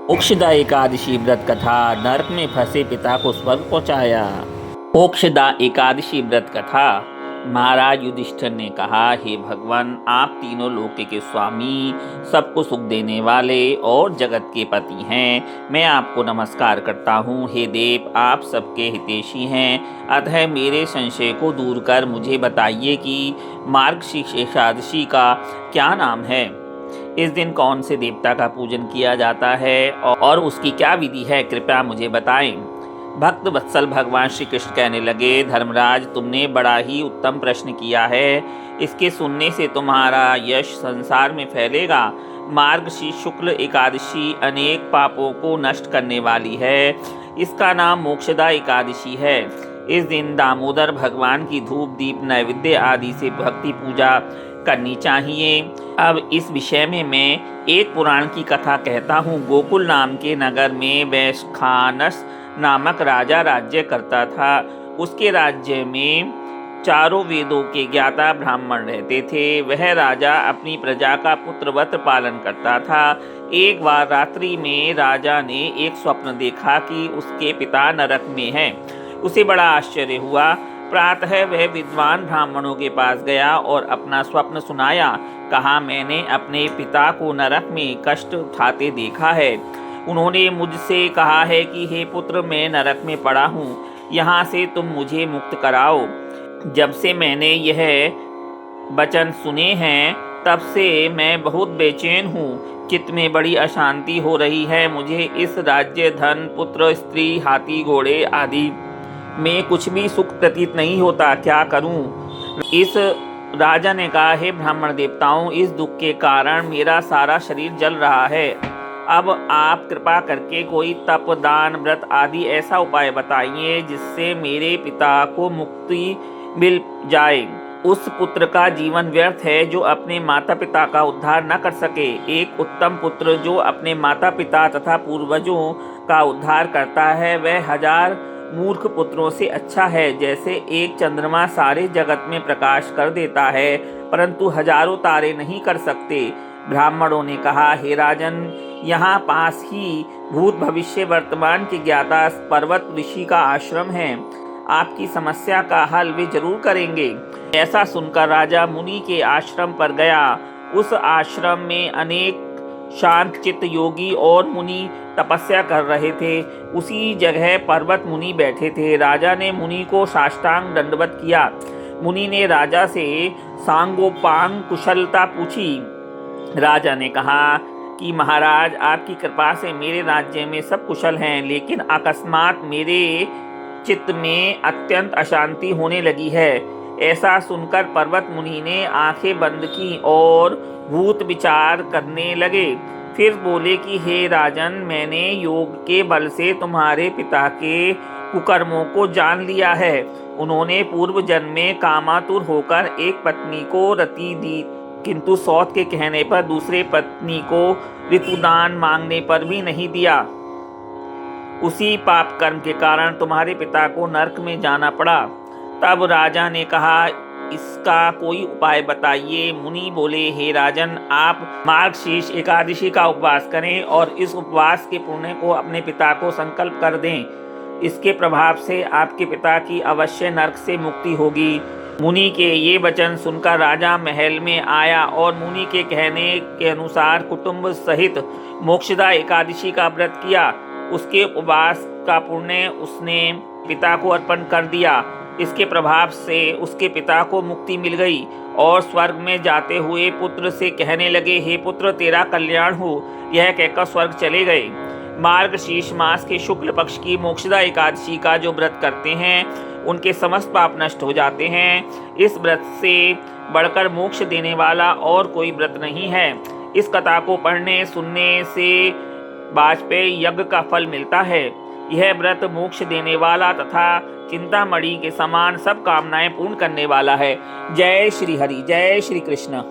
मोक्षदा एकादशी व्रत कथा। नरक में फंसे पिता को स्वर्ग पहुंचाया। मोक्षदा एकादशी व्रत कथा। महाराज युधिष्ठिर ने कहा, हे भगवान, आप तीनों लोक के स्वामी, सबको सुख देने वाले और जगत के पति हैं। मैं आपको नमस्कार करता हूँ। हे देव, आप सबके हितैषी हैं, अतः मेरे संशय को दूर कर मुझे बताइए कि मार्गशीर्ष एकादशी का क्या नाम है। इस दिन कौन से देवता का पूजन किया जाता है और उसकी क्या विधि है, कृपया मुझे बताएं। भक्त वत्सल भगवान श्री कृष्ण कहने लगे, धर्मराज, तुमने बड़ा ही उत्तम प्रश्न किया है। इसके सुनने से तुम्हारा यश संसार में फैलेगा। मार्गशीर्ष शुक्ल एकादशी अनेक पापों को नष्ट करने वाली है। इसका नाम मोक्षदा एकादशी है। इस दिन दामोदर भगवान की धूप दीप नैवेद्य आदि से भक्ति पूजा करनी चाहिए। अब इस विषय में मैं एक पुराण की कथा कहता हूँ। गोकुल नाम के नगर में वैशखानस नामक राजा राज्य करता था। उसके राज्य में चारों वेदों के ज्ञाता ब्राह्मण रहते थे। वह राजा अपनी प्रजा का पुत्रवत पालन करता था। एक बार रात्रि में राजा ने एक स्वप्न देखा कि उसके पिता नरक में हैं। उसे बड़ा आश्चर्य हुआ। प्रातः वह विद्वान ब्राह्मणों के पास गया और अपना स्वप्न सुनाया। कहा, मैंने अपने पिता को नरक में कष्ट उठाते देखा है। उन्होंने मुझसे कहा है कि हे पुत्र, मैं नरक में पड़ा हूँ, यहाँ से तुम मुझे मुक्त कराओ। जब से मैंने यह वचन सुने हैं, तब से मैं बहुत बेचैन हूँ। चित्त में बड़ी अशांति हो रही है। मुझे इस राज्य, धन, पुत्र, स्त्री, हाथी, घोड़े आदि में कुछ भी सुख प्रतीत नहीं होता। क्या करूं? इस राजा ने कहा, हे ब्राह्मण देवताओं, इस दुख के कारण मेरा सारा शरीर जल रहा है। अब आप कृपा करके कोई तप, दान, व्रत आदि ऐसा उपाय बताइए जिससे मेरे पिता को मुक्ति मिल जाए। उस पुत्र का जीवन व्यर्थ है जो अपने माता पिता का उद्धार न कर सके। एक उत्तम पुत्र जो अपने माता पिता तथा पूर्वजों का उद्धार करता है, वह 1000 मूर्ख पुत्रों से अच्छा है। जैसे एक चंद्रमा सारे जगत में प्रकाश कर देता है, परंतु हजारों तारे नहीं कर सकते। ब्राह्मणों ने कहा, हे राजन, यहाँ पास ही भूत भविष्य वर्तमान के ज्ञाता पर्वत ऋषि का आश्रम है। आपकी समस्या का हल वे जरूर करेंगे। ऐसा सुनकर राजा मुनि के आश्रम पर गया। उस आश्रम में अनेक शांत चित्त योगी और मुनि तपस्या कर रहे थे। उसी जगह पर्वत मुनि बैठे थे। राजा ने मुनि को साष्टांग दंडवत किया। मुनि ने राजा से सांगोपांग कुशलता पूछी। राजा ने कहा कि महाराज, आपकी कृपा से मेरे राज्य में सब कुशल हैं, लेकिन अकस्मात मेरे चित्त में अत्यंत अशांति होने लगी है। ऐसा सुनकर पर्वत मुनि ने आंखें बंद की और भूत विचार करने लगे। फिर बोले कि हे राजन, मैंने योग के बल से तुम्हारे पिता के कुकर्मों को जान लिया है। उन्होंने पूर्व जन्म में कामातुर होकर एक पत्नी को रति दी, किंतु सौत के कहने पर दूसरे पत्नी को ऋतुदान मांगने पर भी नहीं दिया। उसी पाप कर्म के कारण तुम्हारे पिता को नरक में जाना पड़ा। तब राजा ने कहा, इसका कोई उपाय बताइए। मुनि बोले, हे राजन, आप मार्गशीर्ष एकादशी का उपवास करें और इस उपवास के पुण्य को अपने पिता को संकल्प कर दें। इसके प्रभाव से आपके पिता की अवश्य नरक से मुक्ति होगी। मुनि के ये वचन सुनकर राजा महल में आया और मुनि के कहने के अनुसार कुटुंब सहित मोक्षदा एकादशी का व्रत किया। उसके उपवास का पुण्य उसने पिता को अर्पण कर दिया। इसके प्रभाव से उसके पिता को मुक्ति मिल गई और स्वर्ग में जाते हुए पुत्र से कहने लगे, हे पुत्र, तेरा कल्याण हो। यह कहकर स्वर्ग चले गए। मार्गशीर्ष मास के शुक्ल पक्ष की मोक्षदा एकादशी का जो व्रत करते हैं, उनके समस्त पाप नष्ट हो जाते हैं। इस व्रत से बढ़कर मोक्ष देने वाला और कोई व्रत नहीं है। इस कथा को पढ़ने सुनने से वाजपेयी यज्ञ का फल मिलता है। यह व्रत मोक्ष देने वाला तथा चिंतामणि के समान सब कामनाएं पूर्ण करने वाला है। जय श्री हरि, जय श्री कृष्ण।